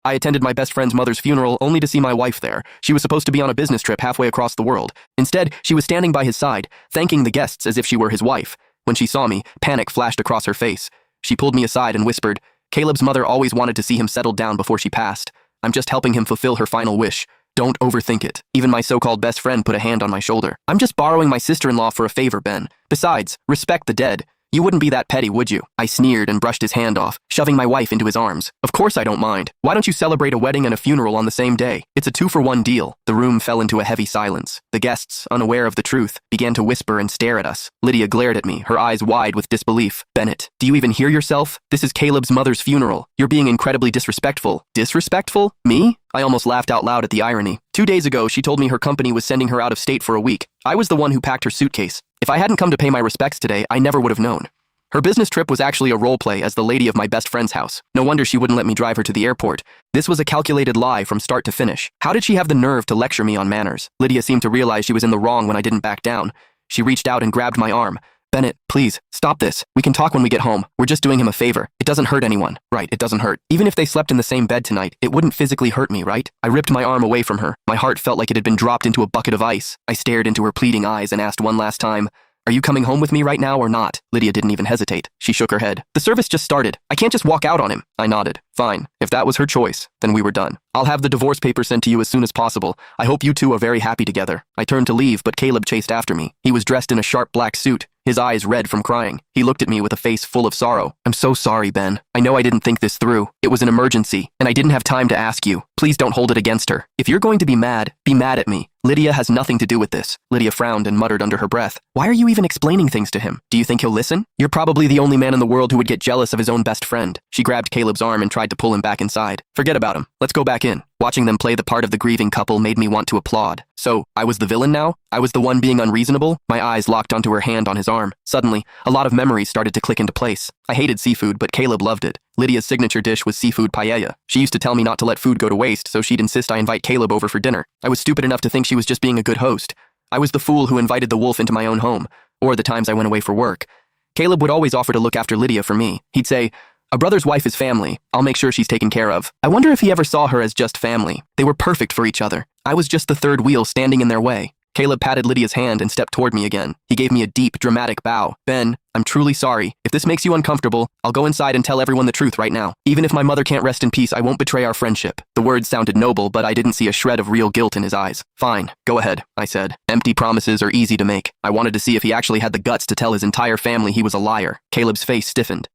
I attended my best friend's mother's funeral only to see my wife there. She was supposed to be on a business trip halfway across the world. Instead, she was standing by his side, thanking the guests as if she were his wife. When she saw me, panic flashed across her face. She pulled me aside and whispered, "Caleb's mother always wanted to see him settled down before she passed. I'm just helping him fulfill her final wish. Don't overthink it." Even my so-called best friend put a hand on my shoulder. "I'm just borrowing my sister-in-law for a favor, Ben. Besides, respect the dead. You wouldn't be that petty, would you?" I sneered and brushed his hand off, shoving my wife into his arms. "Of course I don't mind. Why don't you celebrate a wedding and a funeral on the same day? It's a 2-for-1 deal." The room fell into a heavy silence. The guests, unaware of the truth, began to whisper and stare at us. Lydia glared at me, her eyes wide with disbelief. "Bennett, do you even hear yourself? This is Caleb's mother's funeral. You're being incredibly disrespectful." Disrespectful? Me? I almost laughed out loud at the irony. 2 days ago, she told me her company was sending her out of state for a week. I was the one who packed her suitcase. If I hadn't come to pay my respects today, I never would have known. Her business trip was actually a role play as the lady of my best friend's house. No wonder she wouldn't let me drive her to the airport. This was a calculated lie from start to finish. How did she have the nerve to lecture me on manners? Lydia seemed to realize she was in the wrong when I didn't back down. She reached out and grabbed my arm. "Bennett, please, stop this. We can talk when we get home. We're just doing him a favor. It doesn't hurt anyone." "Right, it doesn't hurt. Even if they slept in the same bed tonight, it wouldn't physically hurt me, right?" I ripped my arm away from her. My heart felt like it had been dropped into a bucket of ice. I stared into her pleading eyes and asked one last time, "Are you coming home with me right now or not?" Lydia didn't even hesitate. She shook her head. "The service just started. I can't just walk out on him." I nodded. "Fine. If that was her choice, then we were done. I'll have the divorce papers sent to you as soon as possible. I hope you two are very happy together." I turned to leave, but Caleb chased after me. He was dressed in a sharp black suit, his eyes red from crying. He looked at me with a face full of sorrow. "I'm so sorry, Ben. I know I didn't think this through. It was an emergency, and I didn't have time to ask you. Please don't hold it against her. If you're going to be mad at me. Lydia has nothing to do with this." Lydia frowned and muttered under her breath, "Why are you even explaining things to him? Do you think he'll listen? You're probably the only man in the world who would get jealous of his own best friend." She grabbed Caleb's arm and tried to pull him back inside. "Forget about him. Let's go back in." Watching them play the part of the grieving couple made me want to applaud. So, I was the villain now? I was the one being unreasonable? My eyes locked onto her hand on his arm. Suddenly, a lot of memories started to click into place. I hated seafood, but Caleb loved it. Lydia's signature dish was seafood paella. She used to tell me not to let food go to waste, so she'd insist I invite Caleb over for dinner. I was stupid enough to think she was just being a good host. I was the fool who invited the wolf into my own home, or the times I went away for work. Caleb would always offer to look after Lydia for me. He'd say, "A brother's wife is family. I'll make sure she's taken care of." I wonder if he ever saw her as just family. They were perfect for each other. I was just the third wheel standing in their way. Caleb patted Lydia's hand and stepped toward me again. He gave me a deep, dramatic bow. "Ben, I'm truly sorry. If this makes you uncomfortable, I'll go inside and tell everyone the truth right now. Even if my mother can't rest in peace, I won't betray our friendship." The words sounded noble, but I didn't see a shred of real guilt in his eyes. "Fine, go ahead," I said. Empty promises are easy to make. I wanted to see if he actually had the guts to tell his entire family he was a liar. Caleb's face stiffened.